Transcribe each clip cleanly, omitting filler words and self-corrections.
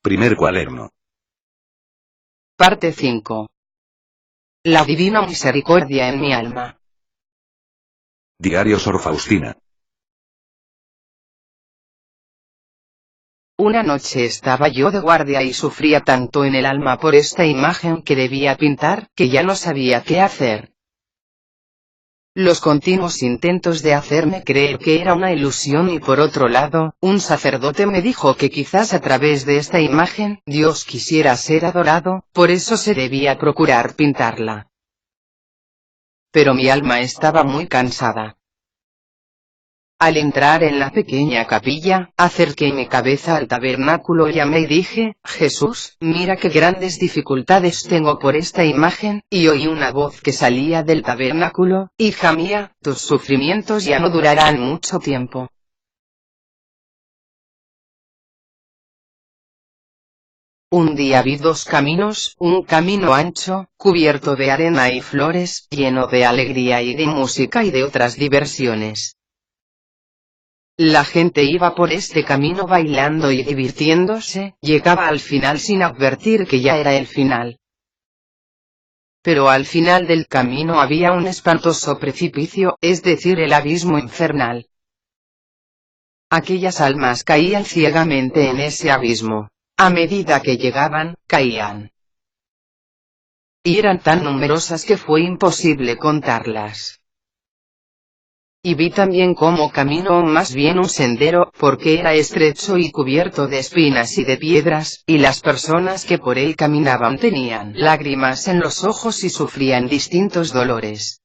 Primer cuaderno. Parte 5. La divina misericordia en mi alma. Diario Sor Faustina. Una noche estaba yo de guardia y sufría tanto en el alma por esta imagen que debía pintar, que ya no sabía qué hacer. Los continuos intentos de hacerme creer que era una ilusión y por otro lado, un sacerdote me dijo que quizás a través de esta imagen, Dios quisiera ser adorado, por eso se debía procurar pintarla. Pero mi alma estaba muy cansada. Al entrar en la pequeña capilla, acerqué mi cabeza al tabernáculo y llamé y dije, Jesús, mira qué grandes dificultades tengo por esta imagen, y oí una voz que salía del tabernáculo, hija mía, tus sufrimientos ya no durarán mucho tiempo. Un día vi dos caminos, un camino ancho, cubierto de arena y flores, lleno de alegría y de música y de otras diversiones. La gente iba por este camino bailando y divirtiéndose, llegaba al final sin advertir que ya era el final. Pero al final del camino había un espantoso precipicio, es decir, el abismo infernal. Aquellas almas caían ciegamente en ese abismo. A medida que llegaban, caían. Y eran tan numerosas que fue imposible contarlas. Y vi también como camino o más bien un sendero, porque era estrecho y cubierto de espinas y de piedras, y las personas que por él caminaban tenían lágrimas en los ojos y sufrían distintos dolores.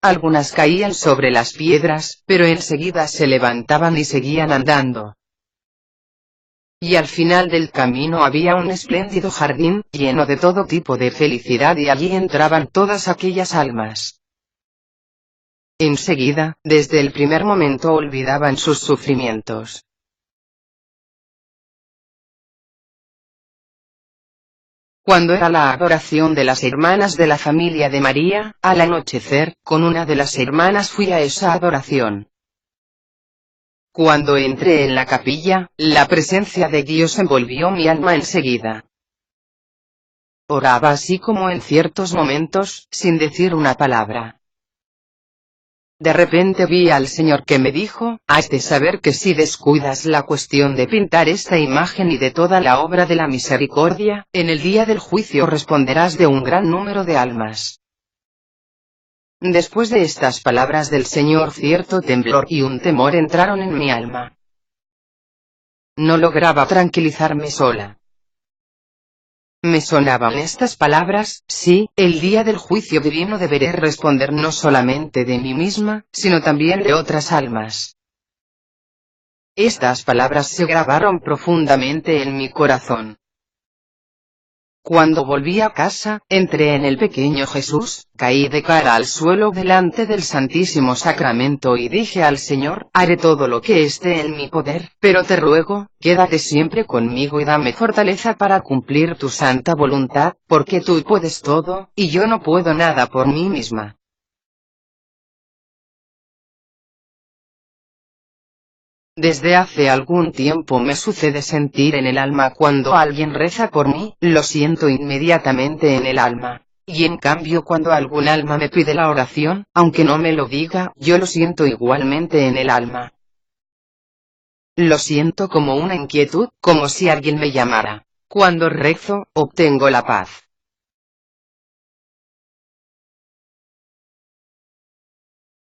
Algunas caían sobre las piedras, pero enseguida se levantaban y seguían andando. Y al final del camino había un espléndido jardín, lleno de todo tipo de felicidad y allí entraban todas aquellas almas. Enseguida, desde el primer momento olvidaban sus sufrimientos. Cuando era la adoración de las hermanas de la familia de María, al anochecer, con una de las hermanas fui a esa adoración. Cuando entré en la capilla, la presencia de Dios envolvió mi alma enseguida. Oraba así como en ciertos momentos, sin decir una palabra. De repente vi al Señor que me dijo, has de saber que si descuidas la cuestión de pintar esta imagen y de toda la obra de la misericordia, en el día del juicio responderás de un gran número de almas. Después de estas palabras del Señor cierto temblor y un temor entraron en mi alma. No lograba tranquilizarme sola. Me sonaban estas palabras, sí, el día del juicio divino deberé responder no solamente de mí misma, sino también de otras almas. Estas palabras se grabaron profundamente en mi corazón. Cuando volví a casa, entré en el pequeño Jesús, caí de cara al suelo delante del Santísimo Sacramento y dije al Señor, haré todo lo que esté en mi poder, pero te ruego, quédate siempre conmigo y dame fortaleza para cumplir tu santa voluntad, porque tú puedes todo, y yo no puedo nada por mí misma. Desde hace algún tiempo me sucede sentir en el alma cuando alguien reza por mí, lo siento inmediatamente en el alma. Y en cambio cuando algún alma me pide la oración, aunque no me lo diga, yo lo siento igualmente en el alma. Lo siento como una inquietud, como si alguien me llamara. Cuando rezo, obtengo la paz.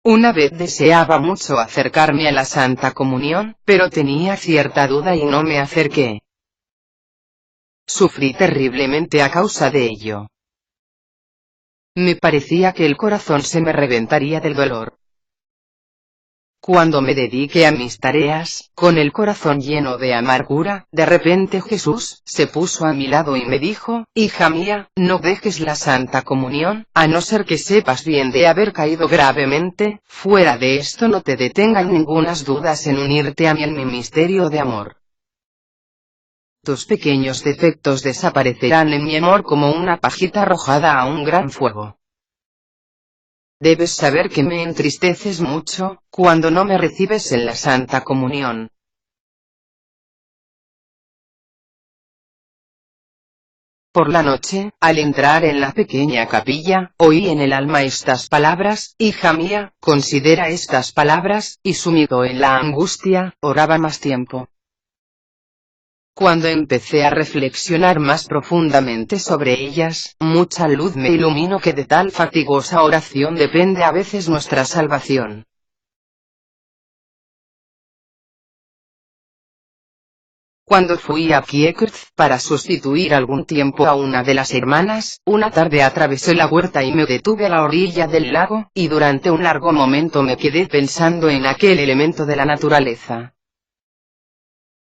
Una vez deseaba mucho acercarme a la Santa Comunión, pero tenía cierta duda y no me acerqué. Sufrí terriblemente a causa de ello. Me parecía que el corazón se me reventaría del dolor. Cuando me dediqué a mis tareas, con el corazón lleno de amargura, de repente Jesús se puso a mi lado y me dijo, hija mía, no dejes la Santa Comunión, a no ser que sepas bien de haber caído gravemente, fuera de esto no te detengan ningunas dudas en unirte a mí en mi misterio de amor. Tus pequeños defectos desaparecerán en mi amor como una pajita arrojada a un gran fuego. Debes saber que me entristeces mucho, cuando no me recibes en la Santa Comunión. Por la noche, al entrar en la pequeña capilla, oí en el alma estas palabras: hija mía, considera estas palabras, y sumido en la angustia, oraba más tiempo. Cuando empecé a reflexionar más profundamente sobre ellas, mucha luz me iluminó que de tal fatigosa oración depende a veces nuestra salvación. Cuando fui a Kiekert para sustituir algún tiempo a una de las hermanas, una tarde atravesé la huerta y me detuve a la orilla del lago, y durante un largo momento me quedé pensando en aquel elemento de la naturaleza.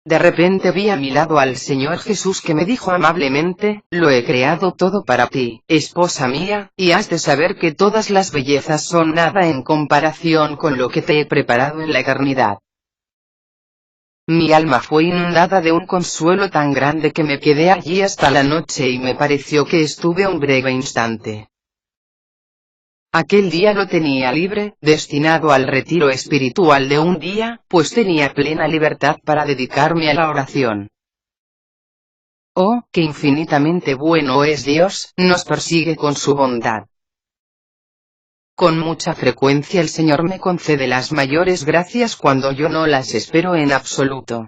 De repente vi a mi lado al Señor Jesús, que me dijo amablemente: lo he creado todo para ti, esposa mía, y has de saber que todas las bellezas son nada en comparación con lo que te he preparado en la eternidad. Mi alma fue inundada de un consuelo tan grande que me quedé allí hasta la noche y me pareció que estuve un breve instante. Aquel día lo tenía libre, destinado al retiro espiritual de un día, pues tenía plena libertad para dedicarme a la oración. Oh, que infinitamente bueno es Dios, nos persigue con su bondad. Con mucha frecuencia el Señor me concede las mayores gracias cuando yo no las espero en absoluto.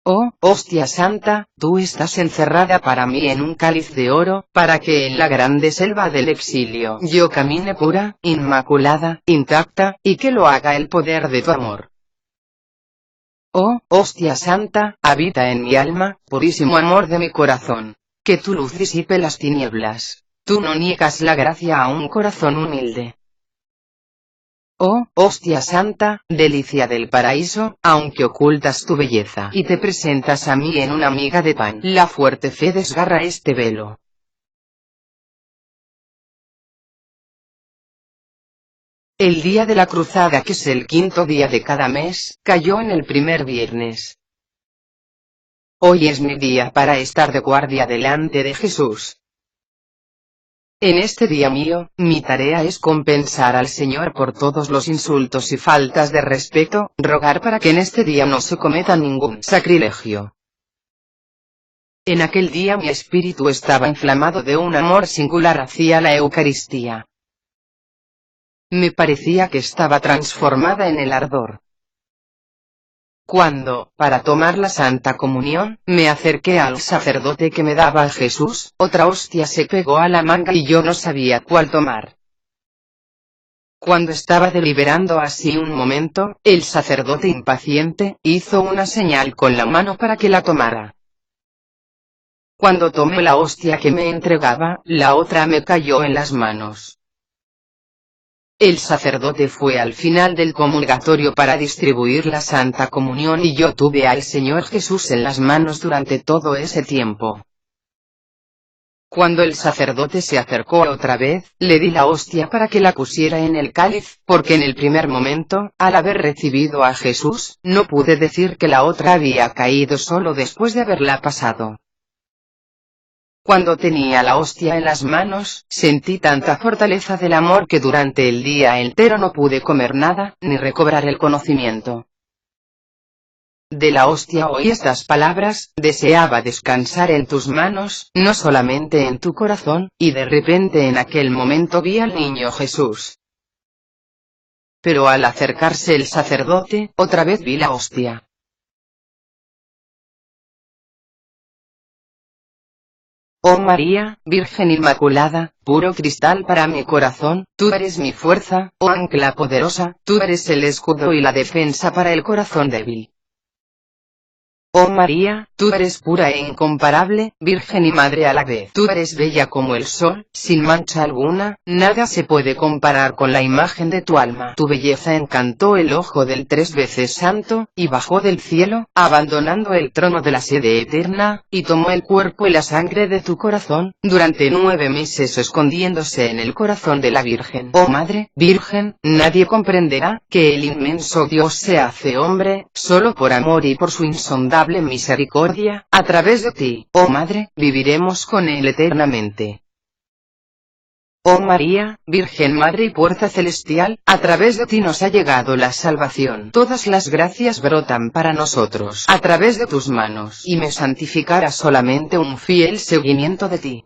Oh, hostia santa, tú estás encerrada para mí en un cáliz de oro, para que en la grande selva del exilio yo camine pura, inmaculada, intacta, y que lo haga el poder de tu amor. Oh, hostia santa, habita en mi alma, purísimo amor de mi corazón. Que tu luz disipe las tinieblas. Tú no niegas la gracia a un corazón humilde. Oh, hostia santa, delicia del paraíso, aunque ocultas tu belleza y te presentas a mí en una miga de pan, la fuerte fe desgarra este velo. El día de la cruzada, que es el quinto día de cada mes, cayó en el primer viernes. Hoy es mi día para estar de guardia delante de Jesús. En este día mío, mi tarea es compensar al Señor por todos los insultos y faltas de respeto, rogar para que en este día no se cometa ningún sacrilegio. En aquel día mi espíritu estaba inflamado de un amor singular hacia la Eucaristía. Me parecía que estaba transformada en el ardor. Cuando, para tomar la Santa Comunión, me acerqué al sacerdote que me daba a Jesús, otra hostia se pegó a la manga y yo no sabía cuál tomar. Cuando estaba deliberando así un momento, el sacerdote impaciente, hizo una señal con la mano para que la tomara. Cuando tomé la hostia que me entregaba, la otra me cayó en las manos. El sacerdote fue al final del comulgatorio para distribuir la Santa Comunión y yo tuve al Señor Jesús en las manos durante todo ese tiempo. Cuando el sacerdote se acercó otra vez, le di la hostia para que la pusiera en el cáliz, porque en el primer momento, al haber recibido a Jesús, no pude decir que la otra había caído solo después de haberla pasado. Cuando tenía la hostia en las manos, sentí tanta fortaleza del amor que durante el día entero no pude comer nada, ni recobrar el conocimiento. De la hostia oí estas palabras: deseaba descansar en tus manos, no solamente en tu corazón, y de repente en aquel momento vi al niño Jesús. Pero al acercarse el sacerdote, otra vez vi la hostia. Oh María, Virgen Inmaculada, puro cristal para mi corazón, tú eres mi fuerza, oh ancla poderosa, tú eres el escudo y la defensa para el corazón débil. Oh María, tú eres pura e incomparable, Virgen y Madre a la vez. Tú eres bella como el sol, sin mancha alguna, nada se puede comparar con la imagen de tu alma. Tu belleza encantó el ojo del tres veces santo, y bajó del cielo, abandonando el trono de la sede eterna, y tomó el cuerpo y la sangre de tu corazón, durante 9 meses escondiéndose en el corazón de la Virgen. Oh Madre, Virgen, nadie comprenderá, que el inmenso Dios se hace hombre, solo por amor y por su insondable misericordia, a través de ti, oh Madre, viviremos con Él eternamente. Oh María, Virgen Madre y Puerta Celestial, a través de ti nos ha llegado la salvación. Todas las gracias brotan para nosotros a través de tus manos, y me santificará solamente un fiel seguimiento de ti.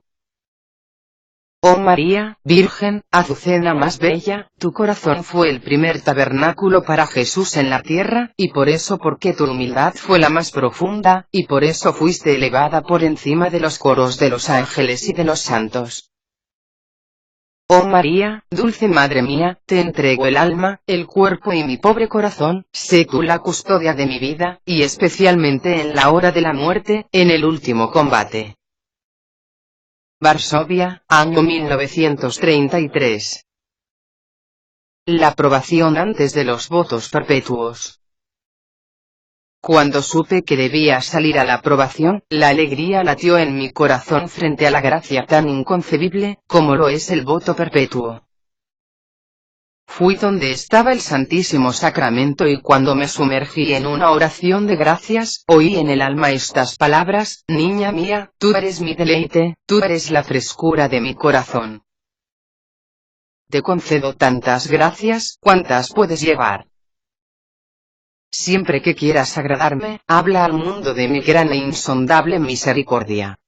Oh María, Virgen, Azucena más bella, tu corazón fue el primer tabernáculo para Jesús en la tierra, y por eso porque tu humildad fue la más profunda, y por eso fuiste elevada por encima de los coros de los ángeles y de los santos. Oh María, dulce Madre mía, te entrego el alma, el cuerpo y mi pobre corazón, sé tú la custodia de mi vida, y especialmente en la hora de la muerte, en el último combate. Varsovia, año 1933. La aprobación antes de los votos perpetuos. Cuando supe que debía salir a la aprobación, la alegría latió en mi corazón frente a la gracia tan inconcebible, como lo es el voto perpetuo. Fui donde estaba el Santísimo Sacramento y cuando me sumergí en una oración de gracias, oí en el alma estas palabras: niña mía, tú eres mi deleite, tú eres la frescura de mi corazón. Te concedo tantas gracias, cuantas puedes llevar. Siempre que quieras agradarme, habla al mundo de mi gran e insondable misericordia.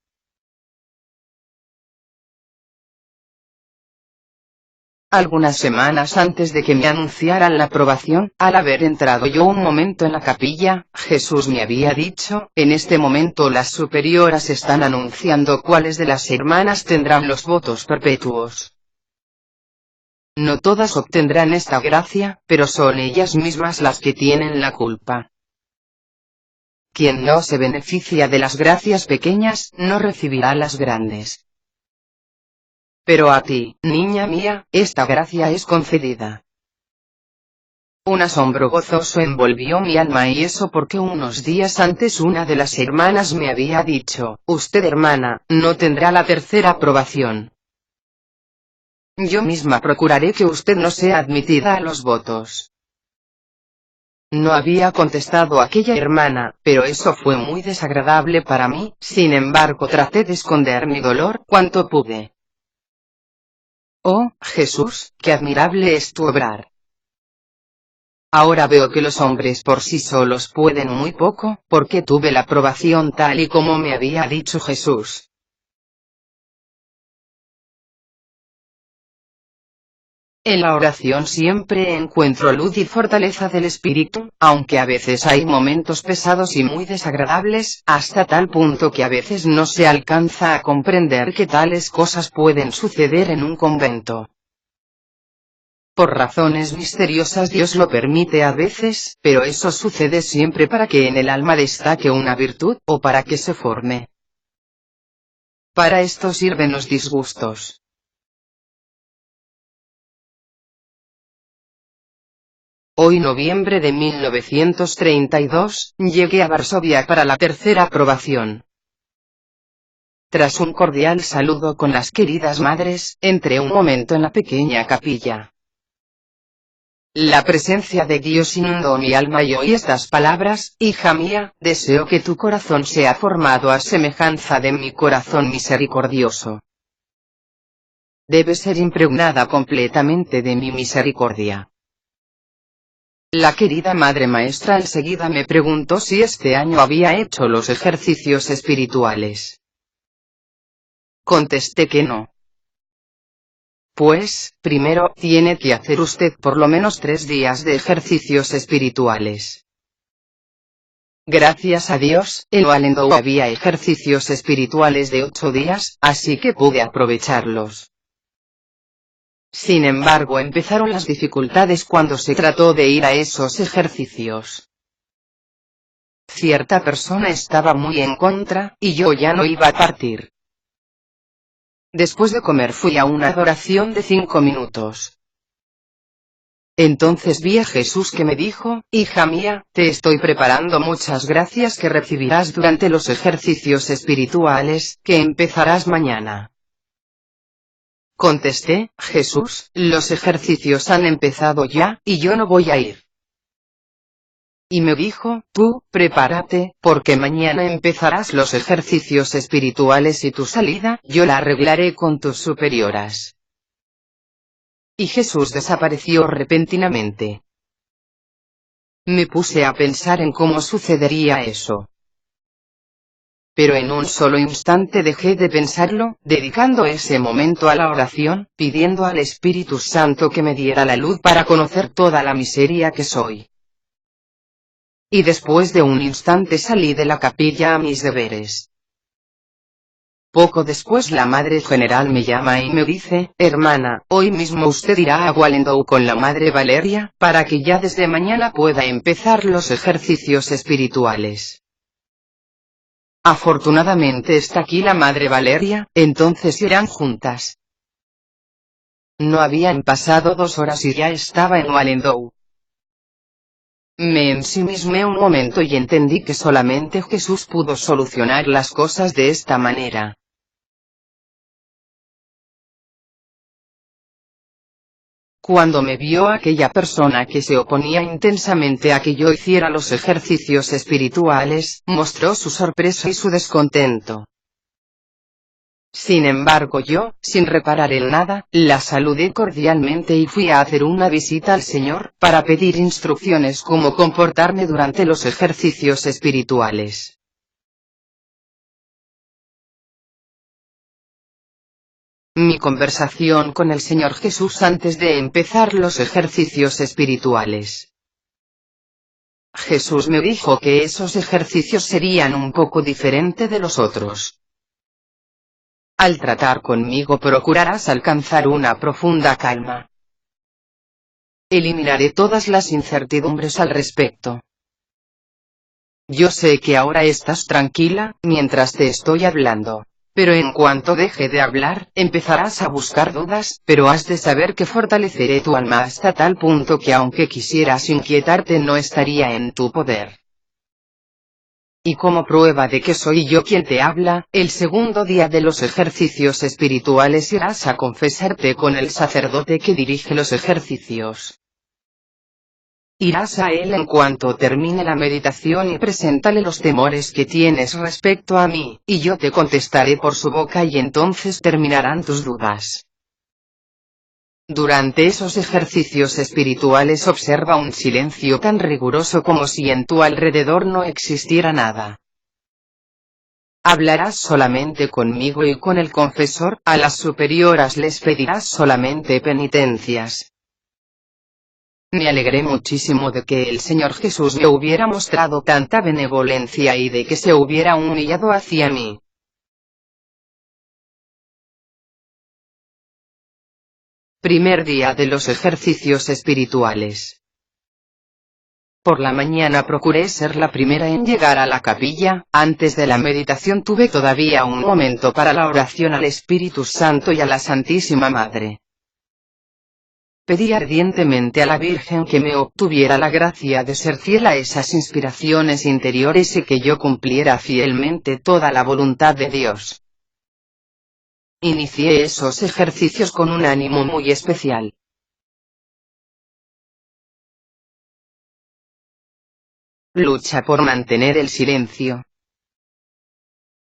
Algunas semanas antes de que me anunciaran la aprobación, al haber entrado yo un momento en la capilla, Jesús me había dicho: en este momento las superioras están anunciando cuáles de las hermanas tendrán los votos perpetuos. No todas obtendrán esta gracia, pero son ellas mismas las que tienen la culpa. Quien no se beneficia de las gracias pequeñas, no recibirá las grandes. Pero a ti, niña mía, esta gracia es concedida. Un asombro gozoso envolvió mi alma, y eso porque unos días antes una de las hermanas me había dicho: usted, hermana, no tendrá la tercera aprobación. Yo misma procuraré que usted no sea admitida a los votos. No había contestado aquella hermana, pero eso fue muy desagradable para mí. Sin embargo, traté de esconder mi dolor cuanto pude. Oh, Jesús, qué admirable es tu obrar. Ahora veo que los hombres por sí solos pueden muy poco, porque tuve la aprobación tal y como me había dicho Jesús. En la oración siempre encuentro luz y fortaleza del espíritu, aunque a veces hay momentos pesados y muy desagradables, hasta tal punto que a veces no se alcanza a comprender que tales cosas pueden suceder en un convento. Por razones misteriosas Dios lo permite a veces, pero eso sucede siempre para que en el alma destaque una virtud, o para que se forme. Para esto sirven los disgustos. Hoy, noviembre de 1932, llegué a Varsovia para la tercera aprobación. Tras un cordial saludo con las queridas madres, entré un momento en la pequeña capilla. La presencia de Dios inundó mi alma y oí estas palabras: hija mía, deseo que tu corazón sea formado a semejanza de mi corazón misericordioso. Debe ser impregnada completamente de mi misericordia. La querida Madre Maestra enseguida me preguntó si este año había hecho los ejercicios espirituales. Contesté que no. Pues, primero, tiene que hacer usted por lo menos 3 días de ejercicios espirituales. Gracias a Dios, en Walendou había ejercicios espirituales de 8 días, así que pude aprovecharlos. Sin embargo, empezaron las dificultades cuando se trató de ir a esos ejercicios. Cierta persona estaba muy en contra, y yo ya no iba a partir. Después de comer fui a una adoración de 5 minutos. Entonces vi a Jesús que me dijo: hija mía, te estoy preparando muchas gracias que recibirás durante los ejercicios espirituales, que empezarás mañana. Contesté: Jesús, los ejercicios han empezado ya, y yo no voy a ir. Y me dijo: tú, prepárate, porque mañana empezarás los ejercicios espirituales y tu salida, yo la arreglaré con tus superioras. y Jesús desapareció repentinamente. Me puse a pensar en cómo sucedería eso. Pero en un solo instante dejé de pensarlo, dedicando ese momento a la oración, pidiendo al Espíritu Santo que me diera la luz para conocer toda la miseria que soy. Y después de un instante salí de la capilla a mis deberes. Poco después la Madre General me llama y me dice: hermana, hoy mismo usted irá a Wallendow con la Madre Valeria, para que ya desde mañana pueda empezar los ejercicios espirituales. Afortunadamente está aquí la Madre Valeria, entonces irán juntas. No habían pasado 2 horas y ya estaba en Wallendow. Me ensimismé un momento y entendí que solamente Jesús pudo solucionar las cosas de esta manera. Cuando me vio aquella persona que se oponía intensamente a que yo hiciera los ejercicios espirituales, mostró su sorpresa y su descontento. Sin embargo yo, sin reparar en nada, la saludé cordialmente y fui a hacer una visita al Señor, para pedir instrucciones cómo comportarme durante los ejercicios espirituales. Mi conversación con el Señor Jesús antes de empezar los ejercicios espirituales. Jesús me dijo que esos ejercicios serían un poco diferente de los otros. Al tratar conmigo procurarás alcanzar una profunda calma. Eliminaré todas las incertidumbres al respecto. Yo sé que ahora estás tranquila, mientras te estoy hablando. Pero en cuanto deje de hablar, empezarás a buscar dudas, pero has de saber que fortaleceré tu alma hasta tal punto que aunque quisieras inquietarte no estaría en tu poder. Y como prueba de que soy yo quien te habla, el segundo día de los ejercicios espirituales irás a confesarte con el sacerdote que dirige los ejercicios. Irás a él en cuanto termine la meditación y preséntale los temores que tienes respecto a mí, y yo te contestaré por su boca y entonces terminarán tus dudas. Durante esos ejercicios espirituales observa un silencio tan riguroso como si en tu alrededor no existiera nada. Hablarás solamente conmigo y con el confesor, a las superioras les pedirás solamente penitencias. Me alegré muchísimo de que el Señor Jesús me hubiera mostrado tanta benevolencia y de que se hubiera humillado hacia mí. Primer día de los ejercicios espirituales. Por la mañana procuré ser la primera en llegar a la capilla. Antes de la meditación tuve todavía un momento para la oración al Espíritu Santo y a la Santísima Madre. Pedí ardientemente a la Virgen que me obtuviera la gracia de ser fiel a esas inspiraciones interiores y que yo cumpliera fielmente toda la voluntad de Dios. Inicié esos ejercicios con un ánimo muy especial. Lucha por mantener el silencio.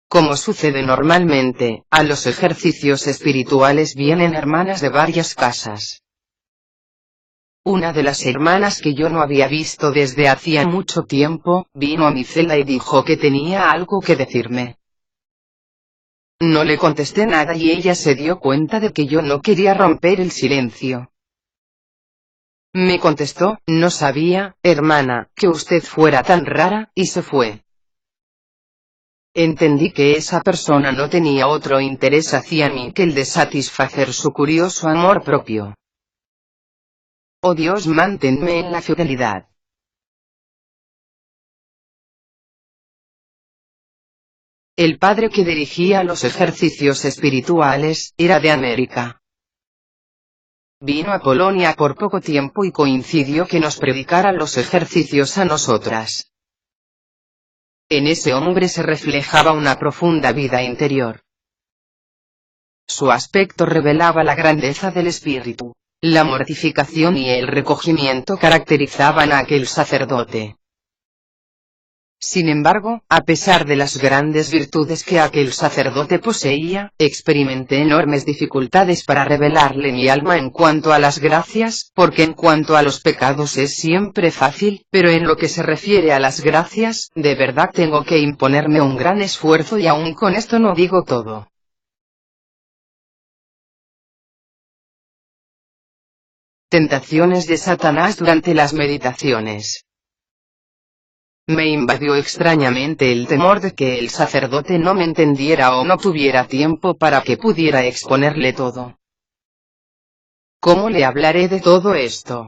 Como sucede normalmente, a los ejercicios espirituales vienen hermanas de varias casas. Una de las hermanas que yo no había visto desde hacía mucho tiempo, vino a mi celda y dijo que tenía algo que decirme. No le contesté nada y ella se dio cuenta de que yo no quería romper el silencio. Me contestó: no sabía, hermana, que usted fuera tan rara, y se fue. Entendí que esa persona no tenía otro interés hacia mí que el de satisfacer su curioso amor propio. Oh Dios, manténme en la fidelidad. El padre que dirigía los ejercicios espirituales, era de América. Vino a Polonia por poco tiempo y coincidió que nos predicara los ejercicios a nosotras. En ese hombre se reflejaba una profunda vida interior. Su aspecto revelaba la grandeza del espíritu. La mortificación y el recogimiento caracterizaban a aquel sacerdote. Sin embargo, a pesar de las grandes virtudes que aquel sacerdote poseía, experimenté enormes dificultades para revelarle mi alma en cuanto a las gracias, porque en cuanto a los pecados es siempre fácil, pero en lo que se refiere a las gracias, de verdad tengo que imponerme un gran esfuerzo y aún con esto no digo todo. Tentaciones de Satanás durante las meditaciones. Me invadió extrañamente el temor de que el sacerdote no me entendiera o no tuviera tiempo para que pudiera exponerle todo. ¿Cómo le hablaré de todo esto?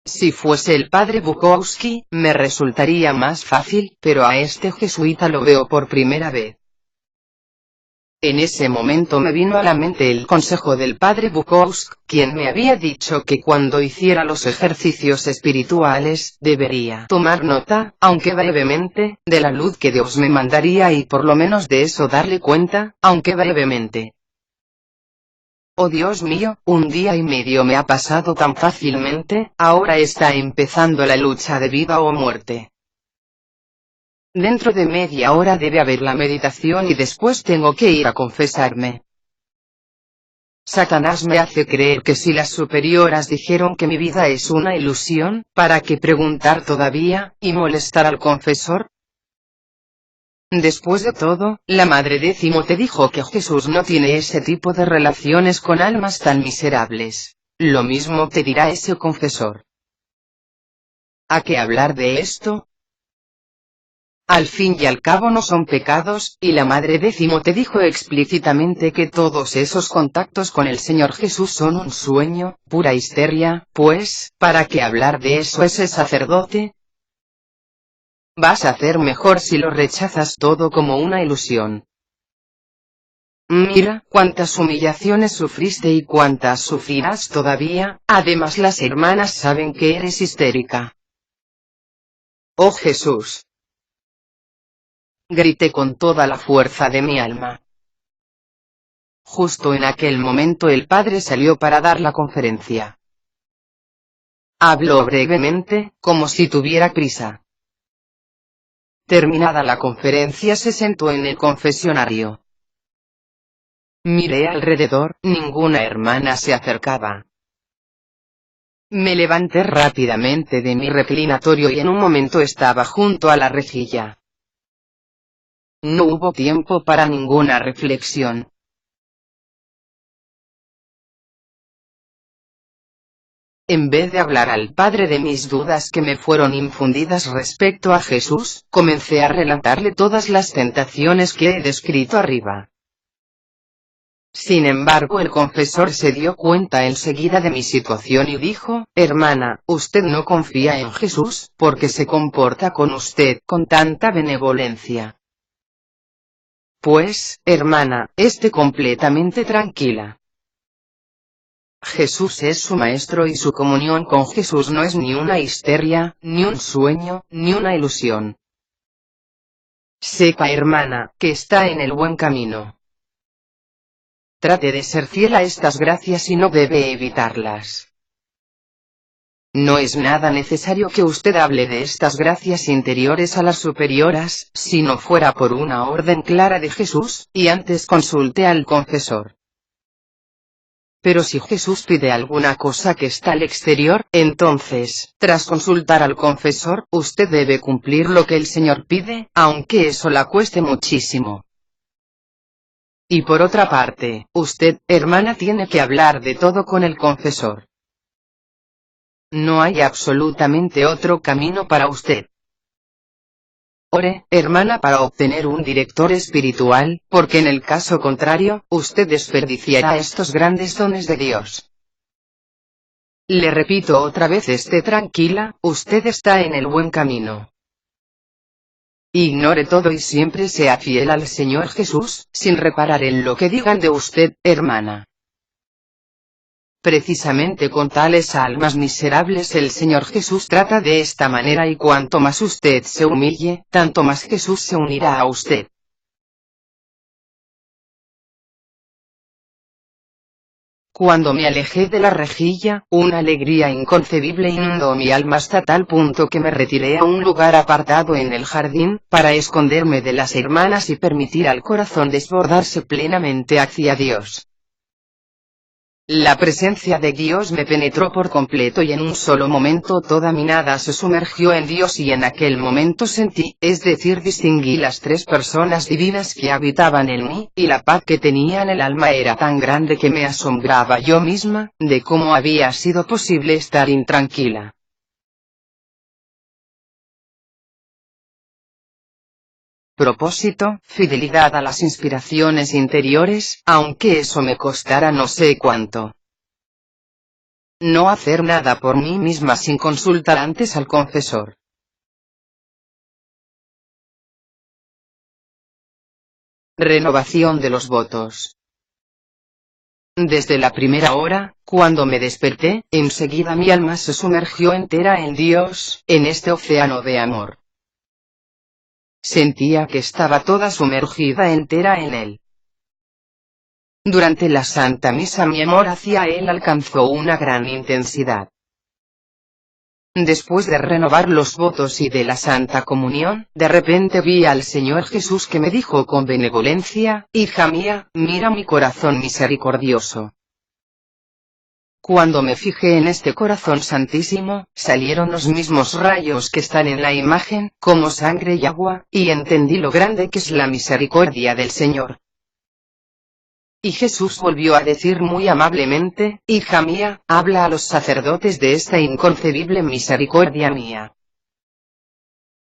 Si fuese el padre Bukowski, me resultaría más fácil, pero a este jesuita lo veo por primera vez. En ese momento me vino a la mente el consejo del padre Bukowski, quien me había dicho que cuando hiciera los ejercicios espirituales, debería tomar nota, aunque brevemente, de la luz que Dios me mandaría y por lo menos de eso darle cuenta, aunque brevemente. Oh Dios mío, un día y medio me ha pasado tan fácilmente, ahora está empezando la lucha de vida o muerte. Dentro de media hora debe haber la meditación y después tengo que ir a confesarme. Satanás me hace creer que si las superioras dijeron que mi vida es una ilusión, ¿para qué preguntar todavía, y molestar al confesor? Después de todo, la Madre Décimo te dijo que Jesús no tiene ese tipo de relaciones con almas tan miserables. Lo mismo te dirá ese confesor. ¿A qué hablar de esto? Al fin y al cabo no son pecados, y la Madre Décimo te dijo explícitamente que todos esos contactos con el Señor Jesús son un sueño, pura histeria, pues, ¿para qué hablar de eso ese sacerdote? Vas a hacer mejor si lo rechazas todo como una ilusión. Mira, cuántas humillaciones sufriste y cuántas sufrirás todavía, además las hermanas saben que eres histérica. Oh Jesús. Grité con toda la fuerza de mi alma. Justo en aquel momento el padre salió para dar la conferencia. Habló brevemente, como si tuviera prisa. Terminada la conferencia se sentó en el confesionario. Miré alrededor, ninguna hermana se acercaba. Me levanté rápidamente de mi reclinatorio y en un momento estaba junto a la rejilla. No hubo tiempo para ninguna reflexión. En vez de hablar al Padre de mis dudas que me fueron infundidas respecto a Jesús, comencé a relatarle todas las tentaciones que he descrito arriba. Sin embargo, el confesor se dio cuenta enseguida de mi situación y dijo: hermana, usted no confía en Jesús, porque se comporta con usted con tanta benevolencia. Pues, hermana, esté completamente tranquila. Jesús es su maestro y su comunión con Jesús no es ni una histeria, ni un sueño, ni una ilusión. Sepa, hermana, que está en el buen camino. Trate de ser fiel a estas gracias y no debe evitarlas. No es nada necesario que usted hable de estas gracias interiores a las superioras, si no fuera por una orden clara de Jesús, y antes consulte al confesor. Pero si Jesús pide alguna cosa que está al exterior, entonces, tras consultar al confesor, usted debe cumplir lo que el Señor pide, aunque eso la cueste muchísimo. Y por otra parte, usted, hermana, tiene que hablar de todo con el confesor. No hay absolutamente otro camino para usted. Ore, hermana, para obtener un director espiritual, porque en el caso contrario, usted desperdiciará estos grandes dones de Dios. Le repito otra vez, esté tranquila, usted está en el buen camino. Ignore todo y siempre sea fiel al Señor Jesús, sin reparar en lo que digan de usted, hermana. Precisamente con tales almas miserables el Señor Jesús trata de esta manera, y cuanto más usted se humille, tanto más Jesús se unirá a usted. Cuando me alejé de la rejilla, una alegría inconcebible inundó mi alma hasta tal punto que me retiré a un lugar apartado en el jardín, para esconderme de las hermanas y permitir al corazón desbordarse plenamente hacia Dios. La presencia de Dios me penetró por completo y en un solo momento toda mi nada se sumergió en Dios y en aquel momento sentí, es decir distinguí las tres personas divinas que habitaban en mí, y la paz que tenía en el alma era tan grande que me asombraba yo misma, de cómo había sido posible estar intranquila. Propósito, fidelidad a las inspiraciones interiores, aunque eso me costara no sé cuánto. No hacer nada por mí misma sin consultar antes al confesor. Renovación de los votos. Desde la primera hora, cuando me desperté, enseguida mi alma se sumergió entera en Dios, en este océano de amor. Sentía que estaba toda sumergida entera en Él. Durante la Santa Misa mi amor hacia Él alcanzó una gran intensidad. Después de renovar los votos y de la Santa Comunión, de repente vi al Señor Jesús que me dijo con benevolencia, hija mía, mira mi corazón misericordioso. Cuando me fijé en este corazón santísimo, salieron los mismos rayos que están en la imagen, como sangre y agua, y entendí lo grande que es la misericordia del Señor. Y Jesús volvió a decir muy amablemente, hija mía, habla a los sacerdotes de esta inconcebible misericordia mía.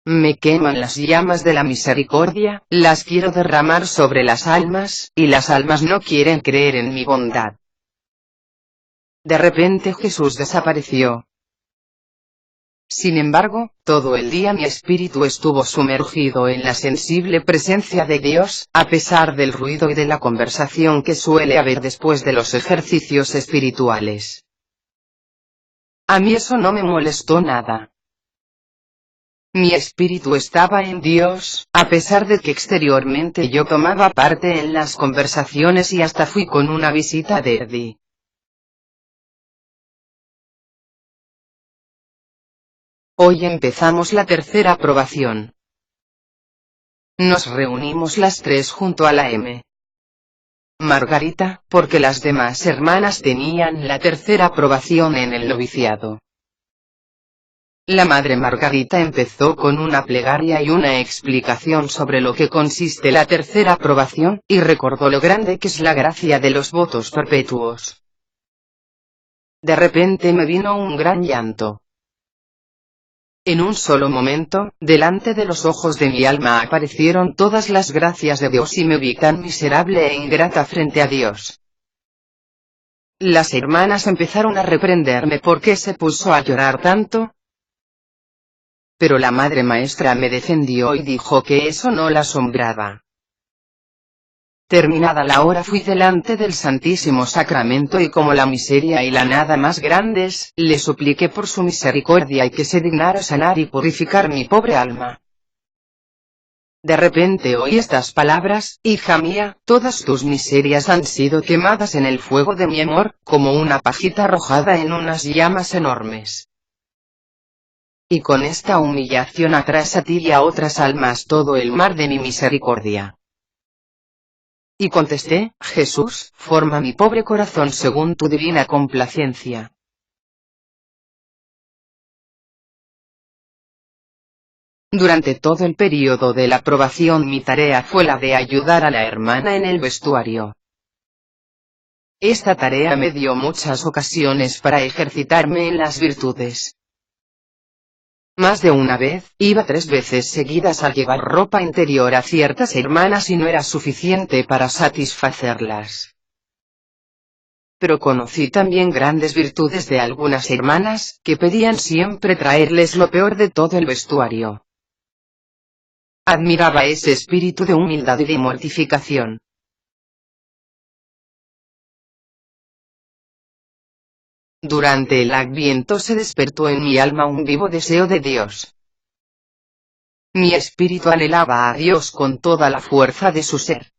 Me queman las llamas de la misericordia, las quiero derramar sobre las almas, y las almas no quieren creer en mi bondad. De repente Jesús desapareció. Sin embargo, todo el día mi espíritu estuvo sumergido en la sensible presencia de Dios, a pesar del ruido y de la conversación que suele haber después de los ejercicios espirituales. A mí eso no me molestó nada. Mi espíritu estaba en Dios, a pesar de que exteriormente yo tomaba parte en las conversaciones y hasta fui con una visita de Eddie. Hoy empezamos la tercera probación. Nos reunimos las tres junto a la M. Margarita, porque las demás hermanas tenían la tercera probación en el noviciado. La madre Margarita empezó con una plegaria y una explicación sobre lo que consiste la tercera probación, y recordó lo grande que es la gracia de los votos perpetuos. De repente me vino un gran llanto. En un solo momento, delante de los ojos de mi alma aparecieron todas las gracias de Dios y me vi tan miserable e ingrata frente a Dios. Las hermanas empezaron a reprenderme por qué se puso a llorar tanto. Pero la madre maestra me defendió y dijo que eso no la asombraba. Terminada la hora fui delante del Santísimo Sacramento y como la miseria y la nada más grandes, le supliqué por su misericordia y que se dignara sanar y purificar mi pobre alma. De repente oí estas palabras, hija mía, todas tus miserias han sido quemadas en el fuego de mi amor, como una pajita arrojada en unas llamas enormes. Y con esta humillación atrás a ti y a otras almas todo el mar de mi misericordia. Y contesté, Jesús, forma mi pobre corazón según tu divina complacencia. Durante todo el período de la probación mi tarea fue la de ayudar a la hermana en el vestuario. Esta tarea me dio muchas ocasiones para ejercitarme en las virtudes. Más de una vez, iba 3 veces seguidas a llevar ropa interior a ciertas hermanas y no era suficiente para satisfacerlas. Pero conocí también grandes virtudes de algunas hermanas, que pedían siempre traerles lo peor de todo el vestuario. Admiraba ese espíritu de humildad y de mortificación. Durante el Adviento se despertó en mi alma un vivo deseo de Dios. Mi espíritu anhelaba a Dios con toda la fuerza de su ser.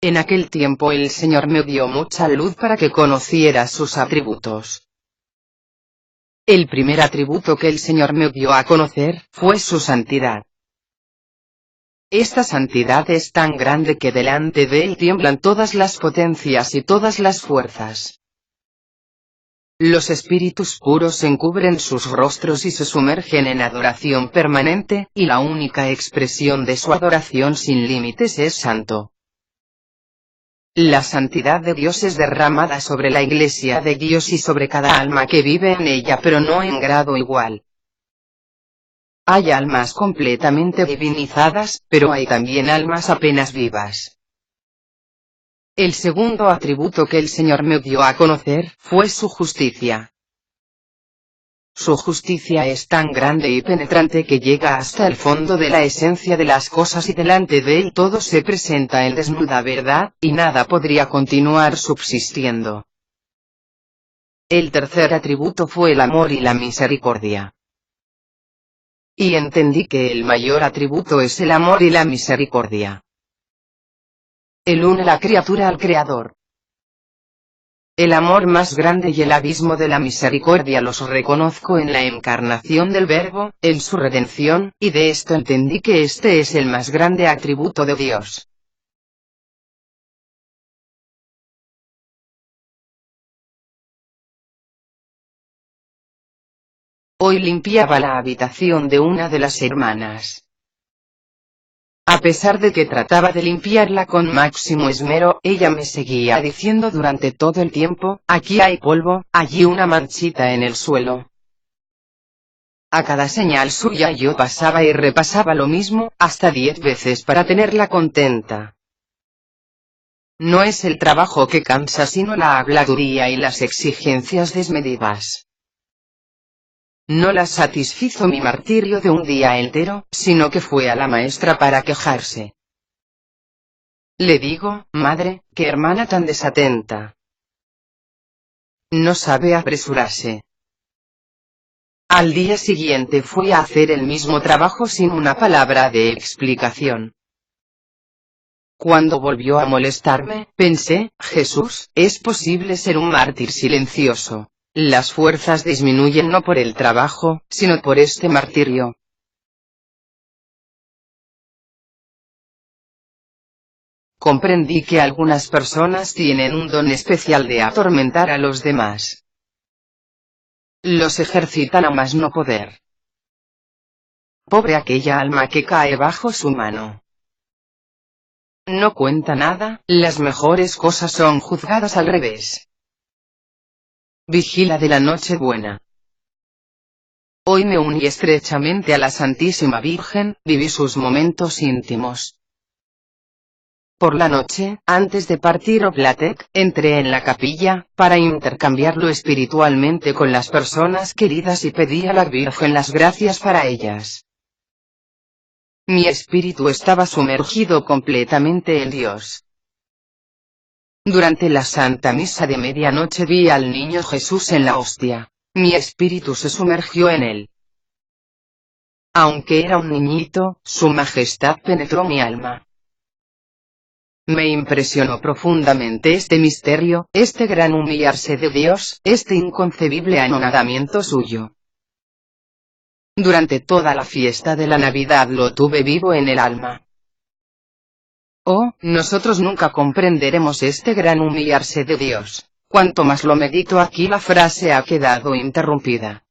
En aquel tiempo el Señor me dio mucha luz para que conociera sus atributos. El primer atributo que el Señor me dio a conocer fue su santidad. Esta santidad es tan grande que delante de él tiemblan todas las potencias y todas las fuerzas. Los espíritus puros encubren sus rostros y se sumergen en adoración permanente, y la única expresión de su adoración sin límites es santo. La santidad de Dios es derramada sobre la Iglesia de Dios y sobre cada alma que vive en ella, pero no en grado igual. Hay almas completamente divinizadas, pero hay también almas apenas vivas. El segundo atributo que el Señor me dio a conocer fue su justicia. Su justicia es tan grande y penetrante que llega hasta el fondo de la esencia de las cosas y delante de él todo se presenta en desnuda verdad, y nada podría continuar subsistiendo. El tercer atributo fue el amor y la misericordia. Y entendí que el mayor atributo es el amor y la misericordia. Él une la criatura al Creador. El amor más grande y el abismo de la misericordia los reconozco en la encarnación del Verbo, en su redención, y de esto entendí que este es el más grande atributo de Dios. Hoy limpiaba la habitación de una de las hermanas. A pesar de que trataba de limpiarla con máximo esmero, ella me seguía diciendo durante todo el tiempo, aquí hay polvo, allí una manchita en el suelo. A cada señal suya yo pasaba y repasaba lo mismo, hasta 10 veces para tenerla contenta. No es el trabajo que cansa sino la habladuría y las exigencias desmedidas. No la satisfizo mi martirio de un día entero, sino que fue a la maestra para quejarse. Le digo, madre, qué hermana tan desatenta. No sabe apresurarse. Al día siguiente fui a hacer el mismo trabajo sin una palabra de explicación. Cuando volvió a molestarme, pensé, Jesús, ¿es posible ser un mártir silencioso? Las fuerzas disminuyen no por el trabajo, sino por este martirio. Comprendí que algunas personas tienen un don especial de atormentar a los demás. Los ejercitan a más no poder. Pobre aquella alma que cae bajo su mano. No cuenta nada, las mejores cosas son juzgadas al revés. Vigila de la Nochebuena. Hoy me uní estrechamente a la Santísima Virgen, viví sus momentos íntimos. Por la noche, antes de partir Oplatek, entré en la capilla, para intercambiarlo espiritualmente con las personas queridas y pedí a la Virgen las gracias para ellas. Mi espíritu estaba sumergido completamente en Dios. Durante la Santa Misa de medianoche vi al niño Jesús en la hostia. Mi espíritu se sumergió en él. Aunque era un niñito, su majestad penetró mi alma. Me impresionó profundamente este misterio, este gran humillarse de Dios, este inconcebible anonadamiento suyo. Durante toda la fiesta de la Navidad lo tuve vivo en el alma. Oh, nosotros nunca comprenderemos este gran humillarse de Dios. Cuanto más lo medito aquí la frase ha quedado interrumpida.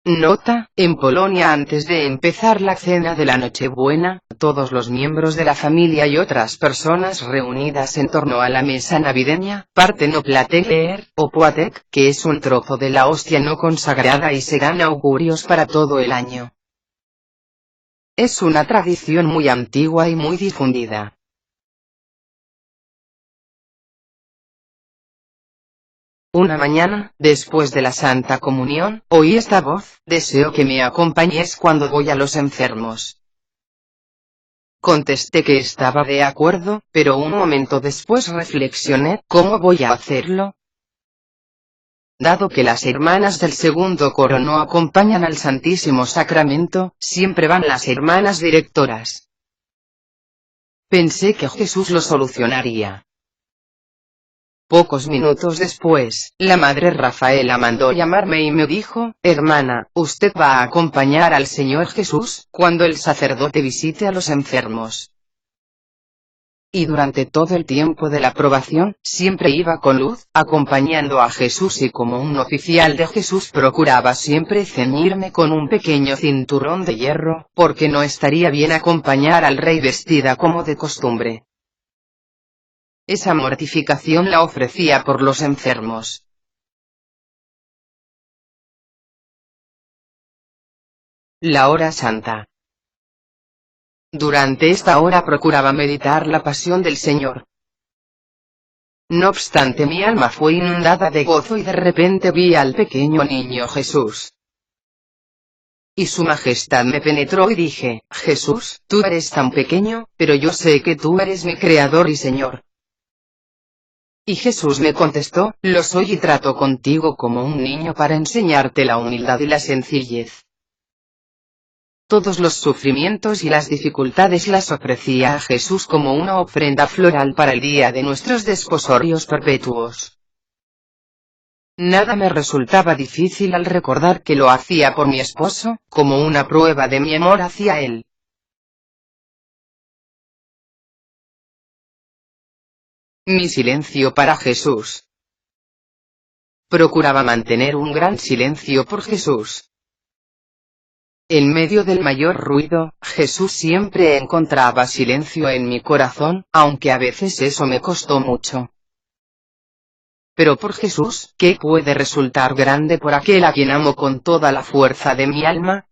Nota, en Polonia antes de empezar la cena de la Nochebuena, todos los miembros de la familia y otras personas reunidas en torno a la mesa navideña, parten Oplatek o Płatek, que es un trozo de la hostia no consagrada y se dan augurios para todo el año. Es una tradición muy antigua y muy difundida. Una mañana, después de la Santa Comunión, oí esta voz, deseo que me acompañes cuando voy a los enfermos. Contesté que estaba de acuerdo, pero un momento después reflexioné, ¿cómo voy a hacerlo? Dado que las hermanas del segundo coro no acompañan al Santísimo Sacramento, siempre van las hermanas directoras. Pensé que Jesús lo solucionaría. Pocos minutos después, la madre Rafaela mandó llamarme y me dijo: hermana, usted va a acompañar al Señor Jesús cuando el sacerdote visite a los enfermos. Y durante todo el tiempo de la probación, siempre iba con luz, acompañando a Jesús, y como un oficial de Jesús procuraba siempre ceñirme con un pequeño cinturón de hierro, porque no estaría bien acompañar al rey vestida como de costumbre. Esa mortificación la ofrecía por los enfermos. La hora santa. Durante esta hora procuraba meditar la pasión del Señor. No obstante, mi alma fue inundada de gozo y de repente vi al pequeño niño Jesús. Y su majestad me penetró y dije: Jesús, tú eres tan pequeño, pero yo sé que tú eres mi Creador y Señor. Y Jesús me contestó: lo soy y trato contigo como un niño para enseñarte la humildad y la sencillez. Todos los sufrimientos y las dificultades las ofrecía a Jesús como una ofrenda floral para el día de nuestros desposorios perpetuos. Nada me resultaba difícil al recordar que lo hacía por mi esposo, como una prueba de mi amor hacia él. Mi silencio para Jesús. Procuraba mantener un gran silencio por Jesús. En medio del mayor ruido, Jesús siempre encontraba silencio en mi corazón, aunque a veces eso me costó mucho. Pero por Jesús, ¿qué puede resultar grande por aquel a quien amo con toda la fuerza de mi alma?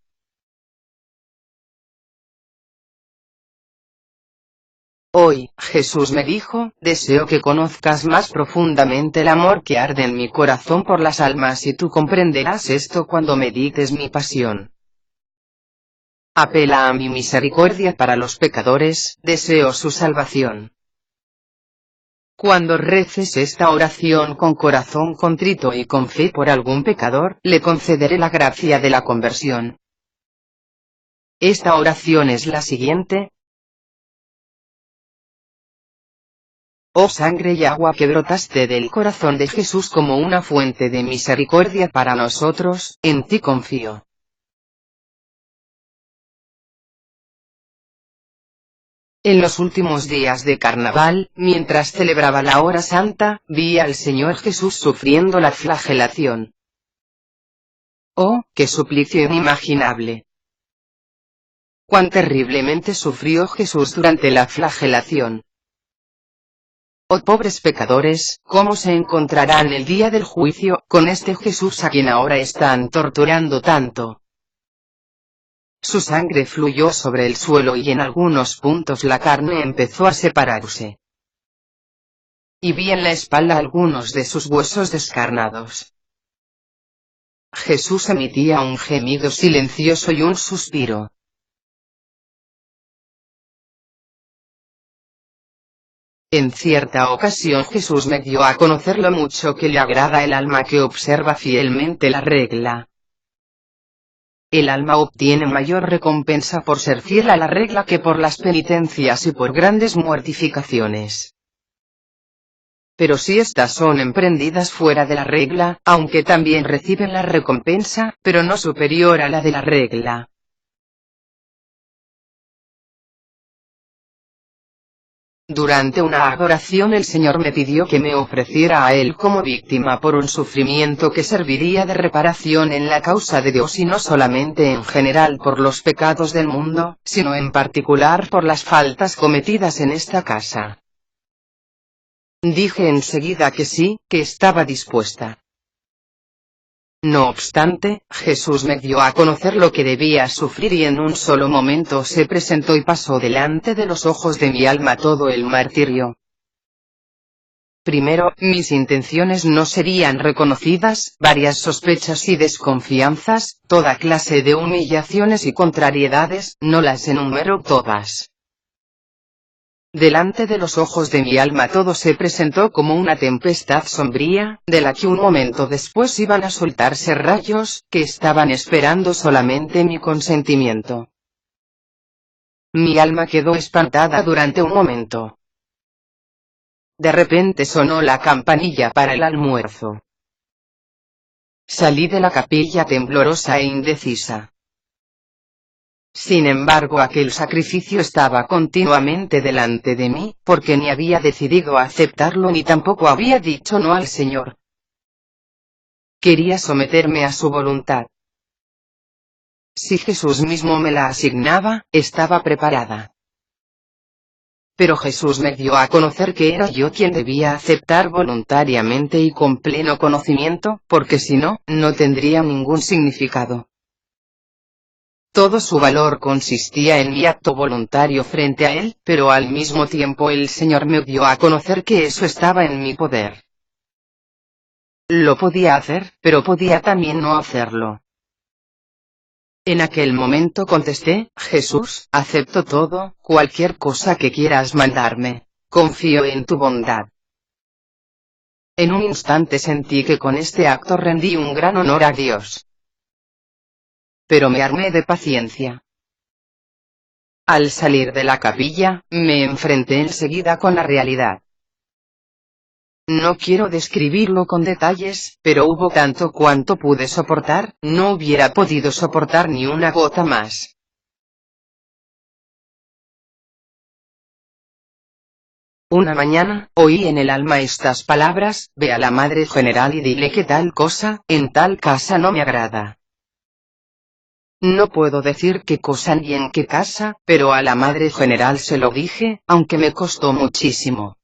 Hoy, Jesús me dijo: deseo que conozcas más profundamente el amor que arde en mi corazón por las almas, y tú comprenderás esto cuando medites mi pasión. Apela a mi misericordia para los pecadores, deseo su salvación. Cuando reces esta oración con corazón contrito y con fe por algún pecador, le concederé la gracia de la conversión. Esta oración es la siguiente: oh sangre y agua que brotaste del corazón de Jesús como una fuente de misericordia para nosotros, en ti confío. En los últimos días de carnaval, mientras celebraba la hora santa, vi al Señor Jesús sufriendo la flagelación. ¡Oh, qué suplicio inimaginable! ¡Cuán terriblemente sufrió Jesús durante la flagelación! Oh pobres pecadores, ¿cómo se encontrarán el día del juicio, con este Jesús a quien ahora están torturando tanto? Su sangre fluyó sobre el suelo y en algunos puntos la carne empezó a separarse. Y vi en la espalda algunos de sus huesos descarnados. Jesús emitía un gemido silencioso y un suspiro. En cierta ocasión Jesús me dio a conocer lo mucho que le agrada el alma que observa fielmente la regla. El alma obtiene mayor recompensa por ser fiel a la regla que por las penitencias y por grandes mortificaciones. Pero si estas son emprendidas fuera de la regla, aunque también reciben la recompensa, pero no superior a la de la regla. Durante una adoración el Señor me pidió que me ofreciera a Él como víctima por un sufrimiento que serviría de reparación en la causa de Dios, y no solamente en general por los pecados del mundo, sino en particular por las faltas cometidas en esta casa. Dije enseguida que sí, que estaba dispuesta. No obstante, Jesús me dio a conocer lo que debía sufrir, y en un solo momento se presentó y pasó delante de los ojos de mi alma todo el martirio. Primero, mis intenciones no serían reconocidas, varias sospechas y desconfianzas, toda clase de humillaciones y contrariedades, no las enumero todas. Delante de los ojos de mi alma todo se presentó como una tempestad sombría, de la que un momento después iban a soltarse rayos, que estaban esperando solamente mi consentimiento. Mi alma quedó espantada durante un momento. De repente sonó la campanilla para el almuerzo. Salí de la capilla temblorosa e indecisa. Sin embargo, aquel sacrificio estaba continuamente delante de mí, porque ni había decidido aceptarlo ni tampoco había dicho no al Señor. Quería someterme a su voluntad. Si Jesús mismo me la asignaba, estaba preparada. Pero Jesús me dio a conocer que era yo quien debía aceptar voluntariamente y con pleno conocimiento, porque si no, no tendría ningún significado. Todo su valor consistía en mi acto voluntario frente a Él, pero al mismo tiempo el Señor me dio a conocer que eso estaba en mi poder. Lo podía hacer, pero podía también no hacerlo. En aquel momento contesté: Jesús, acepto todo, cualquier cosa que quieras mandarme. Confío en tu bondad. En un instante sentí que con este acto rendí un gran honor a Dios. Pero me armé de paciencia. Al salir de la capilla, me enfrenté enseguida con la realidad. No quiero describirlo con detalles, pero hubo tanto cuanto pude soportar, no hubiera podido soportar ni una gota más. Una mañana, oí en el alma estas palabras: ve a la madre general y dile que tal cosa, en tal casa no me agrada. No puedo decir qué cosa ni en qué casa, pero a la madre general se lo dije, aunque me costó muchísimo.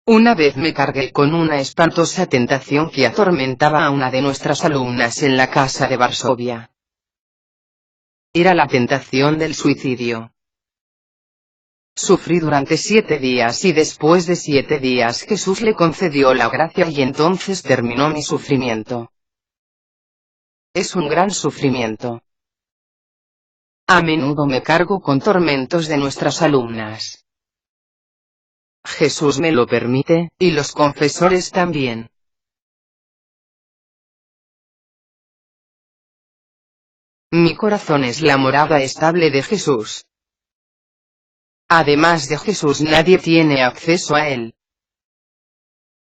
Una vez me cargué con una espantosa tentación que atormentaba a una de nuestras alumnas en la casa de Varsovia. Era la tentación del suicidio. Sufrí durante 7 días y después de 7 días Jesús le concedió la gracia y entonces terminó mi sufrimiento. Es un gran sufrimiento. A menudo me cargo con tormentos de nuestras alumnas. Jesús me lo permite, y los confesores también. Mi corazón es la morada estable de Jesús. Además de Jesús nadie tiene acceso a él.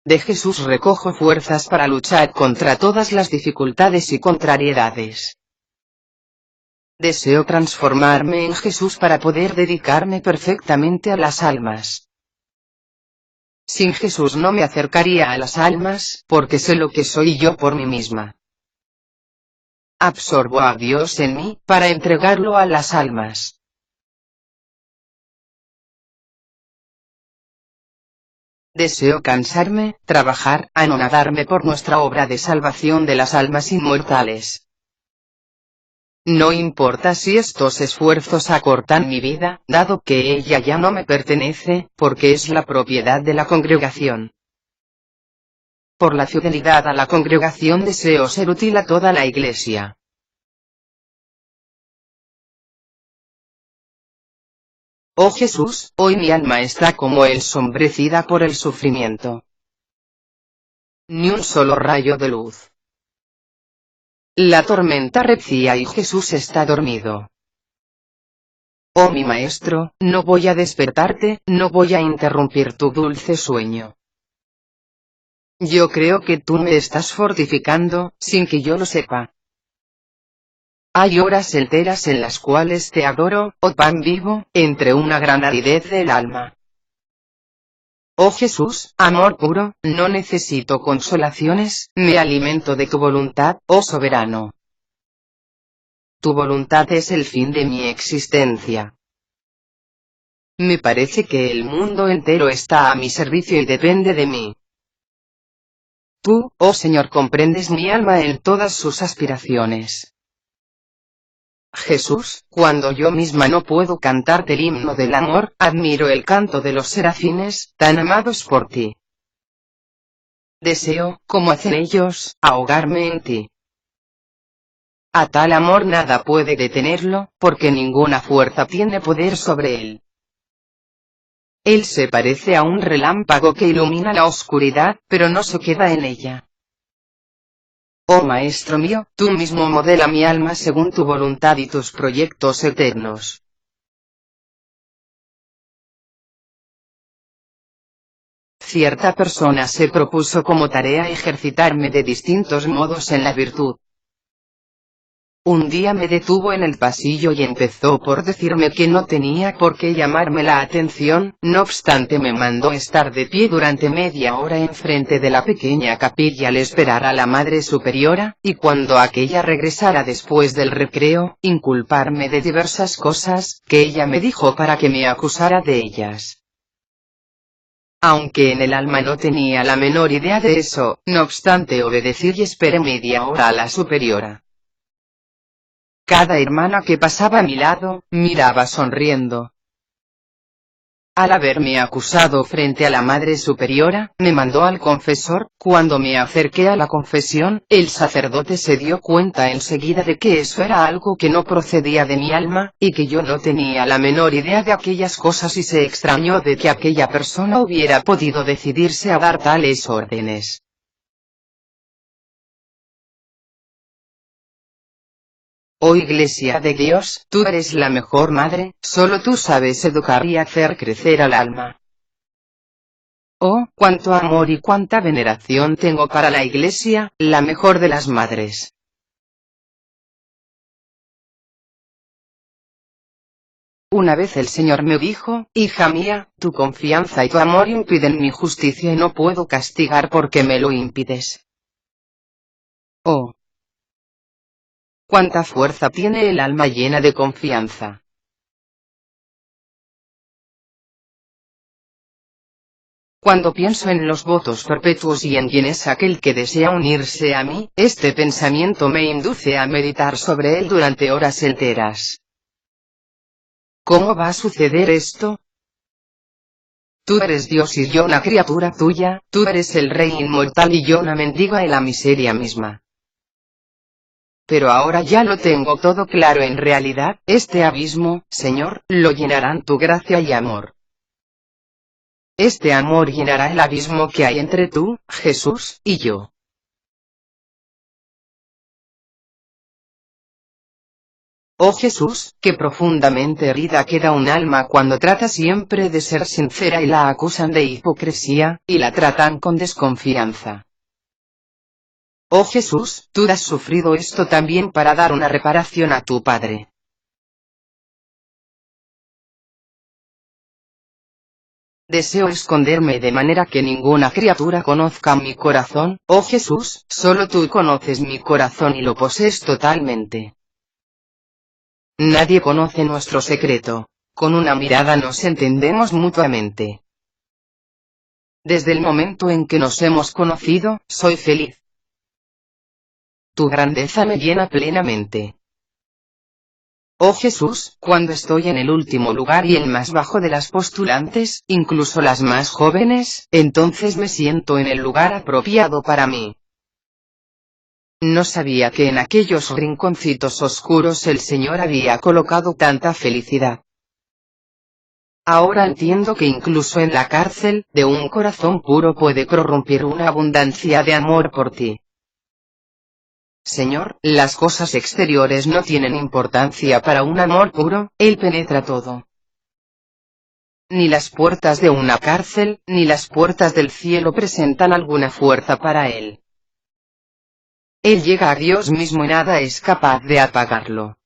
De Jesús recojo fuerzas para luchar contra todas las dificultades y contrariedades. Deseo transformarme en Jesús para poder dedicarme perfectamente a las almas. Sin Jesús no me acercaría a las almas, porque sé lo que soy yo por mí misma. Absorbo a Dios en mí, para entregarlo a las almas. Deseo cansarme, trabajar, anonadarme por nuestra obra de salvación de las almas inmortales. No importa si estos esfuerzos acortan mi vida, dado que ella ya no me pertenece, porque es la propiedad de la congregación. Por la fidelidad a la congregación deseo ser útil a toda la Iglesia. Oh Jesús, hoy mi alma está como ensombrecida por el sufrimiento. Ni un solo rayo de luz. La tormenta recia y Jesús está dormido. Oh mi Maestro, no voy a despertarte, no voy a interrumpir tu dulce sueño. Yo creo que tú me estás fortificando, sin que yo lo sepa. Hay horas enteras en las cuales te adoro, oh pan vivo, entre una gran aridez del alma. Oh Jesús, amor puro, no necesito consolaciones, me alimento de tu voluntad, oh soberano. Tu voluntad es el fin de mi existencia. Me parece que el mundo entero está a mi servicio y depende de mí. Tú, oh Señor, comprendes mi alma en todas sus aspiraciones. Jesús, cuando yo misma no puedo cantarte el himno del amor, admiro el canto de los serafines, tan amados por ti. Deseo, como hacen ellos, ahogarme en ti. A tal amor nada puede detenerlo, porque ninguna fuerza tiene poder sobre él. Él se parece a un relámpago que ilumina la oscuridad, pero no se queda en ella. Oh Maestro mío, tú mismo modela mi alma según tu voluntad y tus proyectos eternos. Cierta persona se propuso como tarea ejercitarme de distintos modos en la virtud. Un día me detuvo en el pasillo y empezó por decirme que no tenía por qué llamarme la atención, no obstante me mandó estar de pie durante media hora enfrente de la pequeña capilla al esperar a la Madre Superiora, y cuando aquella regresara después del recreo, inculparme de diversas cosas, que ella me dijo para que me acusara de ellas. Aunque en el alma no tenía la menor idea de eso, no obstante obedecí y esperé media hora a la superiora. Cada hermana que pasaba a mi lado, miraba sonriendo. Al haberme acusado frente a la Madre Superiora, me mandó al confesor. Cuando me acerqué a la confesión, el sacerdote se dio cuenta enseguida de que eso era algo que no procedía de mi alma, y que yo no tenía la menor idea de aquellas cosas y se extrañó de que aquella persona hubiera podido decidirse a dar tales órdenes. Oh Iglesia de Dios, tú eres la mejor madre, solo tú sabes educar y hacer crecer al alma. Oh, cuánto amor y cuánta veneración tengo para la Iglesia, la mejor de las madres. Una vez el Señor me dijo, hija mía, tu confianza y tu amor impiden mi justicia y no puedo castigar porque me lo impides. Oh, cuánta fuerza tiene el alma llena de confianza. Cuando pienso en los votos perpetuos y en quién es aquel que desea unirse a mí, este pensamiento me induce a meditar sobre él durante horas enteras. ¿Cómo va a suceder esto? Tú eres Dios y yo una criatura tuya, tú eres el Rey inmortal y yo una mendiga en la miseria misma. Pero ahora ya lo tengo todo claro, en realidad, este abismo, Señor, lo llenarán tu gracia y amor. Este amor llenará el abismo que hay entre tú, Jesús, y yo. Oh Jesús, qué profundamente herida queda un alma cuando trata siempre de ser sincera y la acusan de hipocresía, y la tratan con desconfianza. Oh Jesús, tú has sufrido esto también para dar una reparación a tu Padre. Deseo esconderme de manera que ninguna criatura conozca mi corazón. Oh Jesús, solo tú conoces mi corazón y lo posees totalmente. Nadie conoce nuestro secreto. Con una mirada nos entendemos mutuamente. Desde el momento en que nos hemos conocido, soy feliz. Tu grandeza me llena plenamente. Oh Jesús, cuando estoy en el último lugar y el más bajo de las postulantes, incluso las más jóvenes, entonces me siento en el lugar apropiado para mí. No sabía que en aquellos rinconcitos oscuros el Señor había colocado tanta felicidad. Ahora entiendo que incluso en la cárcel, de un corazón puro puede prorrumpir una abundancia de amor por ti. Señor, las cosas exteriores no tienen importancia para un amor puro, Él penetra todo. Ni las puertas de una cárcel, ni las puertas del cielo presentan alguna fuerza para Él. Él llega a Dios mismo y nada es capaz de apagarlo.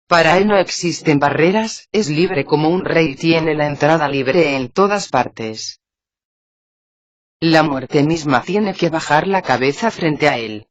Para Él no existen barreras, es libre como un rey, tiene la entrada libre en todas partes. La muerte misma tiene que bajar la cabeza frente a Él.